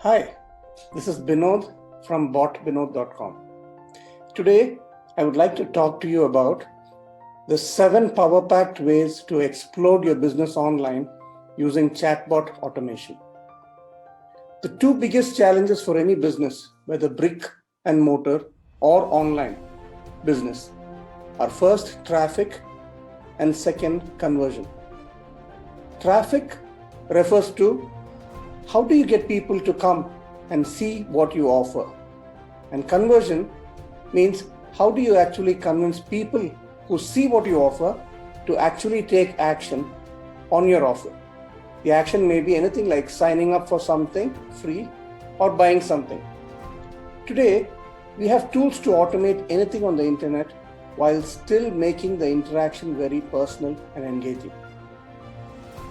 Hi, this is Binod from botbinod.com. Today, I would like to talk to you about the 7 power-packed ways to explode your business online using chatbot automation. The 2 biggest challenges for any business, whether brick and mortar or online business, are first traffic and second conversion. Traffic refers to how do you get people to come and see what you offer? And conversion means how do you actually convince people who see what you offer to actually take action on your offer? The action may be anything like signing up for something free or buying something. Today, we have tools to automate anything on the internet while still making the interaction very personal and engaging.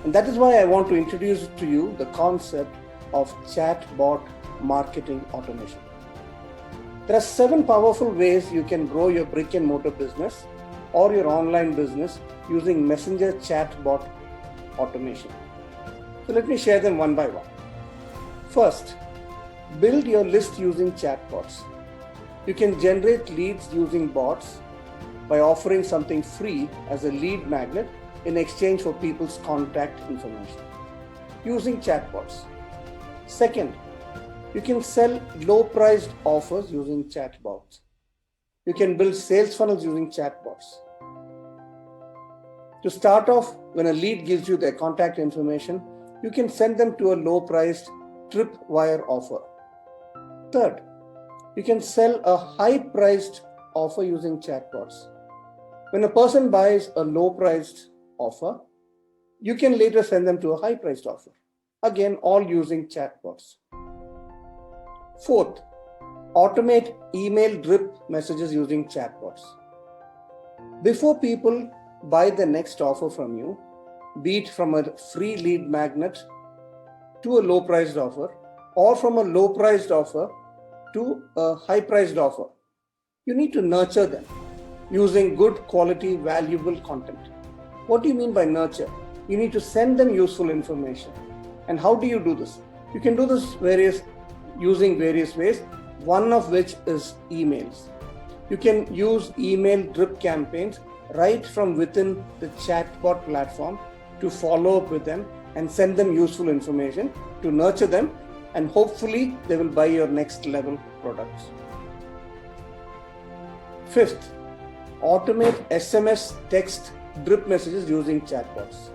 And that is why I want to introduce to you the concept of chatbot marketing automation. There are 7 powerful ways you can grow your brick and mortar business or your online business using messenger chatbot automation. So let me share them one by one. First, build your list using chatbots. You can generate leads using bots by offering something free as a lead magnet in exchange for people's contact information using chatbots. Second, you can sell low-priced offers using chatbots. You can build sales funnels using chatbots. To start off, when a lead gives you their contact information, you can send them to a low-priced tripwire offer. Third, you can sell a high-priced offer using chatbots. When a person buys a low-priced offer, you can later send them to a high-priced offer. Again, all using chatbots. Fourth, automate email drip messages using chatbots. Before people buy the next offer from you, be it from a free lead magnet to a low-priced offer or from a low-priced offer to a high-priced offer, you need to nurture them using good quality, valuable content. What do you mean by nurture? You need to send them useful information. And how do you do this? You can do this using various ways, one of which is emails. You can use email drip campaigns right from within the chatbot platform to follow up with them and send them useful information to nurture them, and hopefully they will buy your next level products. Fifth, automate SMS text drip messages using chatbots.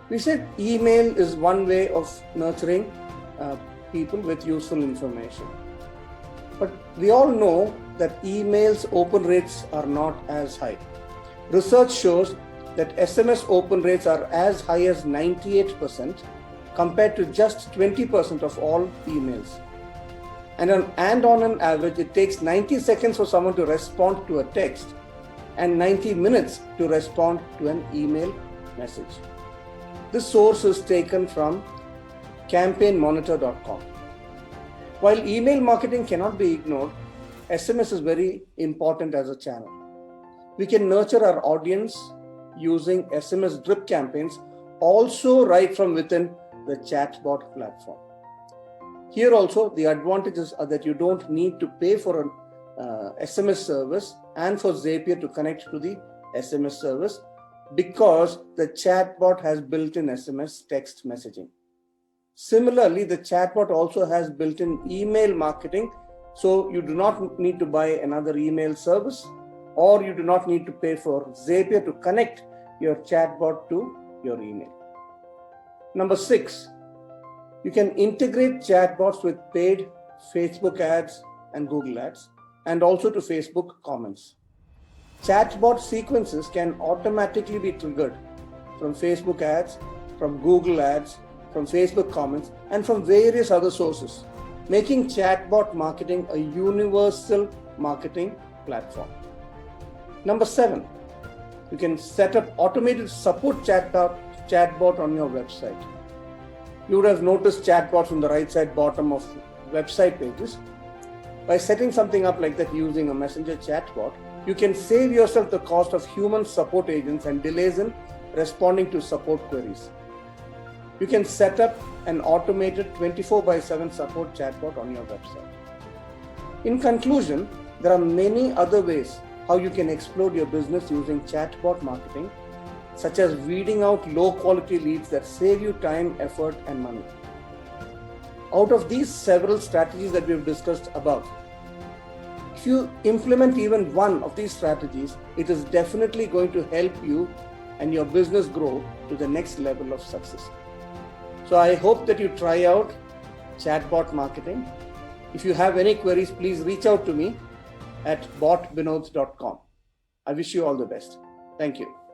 We said email is one way of nurturing people with useful information. But we all know that email's open rates are not as high. Research shows that SMS open rates are as high as 98% compared to just 20% of all emails. And on an average, it takes 90 seconds for someone to respond to a text and 90 minutes to respond to an email message. This source is taken from campaignmonitor.com. While email marketing cannot be ignored, SMS is very important as a channel. We can nurture our audience using SMS drip campaigns also right from within the chatbot platform. Here also, the advantages are that you don't need to pay for an SMS service and for Zapier to connect to the SMS service, because the chatbot has built-in SMS text messaging. Similarly, the chatbot also has built-in email marketing, so you do not need to buy another email service, or you do not need to pay for Zapier to connect your chatbot to your email. Number 6, you can integrate chatbots with paid Facebook ads and Google ads, and also to Facebook comments. Chatbot sequences can automatically be triggered from Facebook ads, from Google ads, from Facebook comments, and from various other sources, making chatbot marketing a universal marketing platform. Number 7, you can set up automated support chatbot on your website. You would have noticed chatbots on the right side bottom of website pages. By setting something up like that using a messenger chatbot, you can save yourself the cost of human support agents and delays in responding to support queries. you can set up an automated 24/7 support chatbot on your website. In conclusion, there are many other ways how you can explode your business using chatbot marketing, such as weeding out low-quality leads that save you time, effort, and money. Out of these several strategies that we have discussed above, if you implement even one of these strategies, it is definitely going to help you and your business grow to the next level of success. So I hope that you try out chatbot marketing. If you have any queries, please reach out to me at botbinod.com. I wish you all the best. Thank you.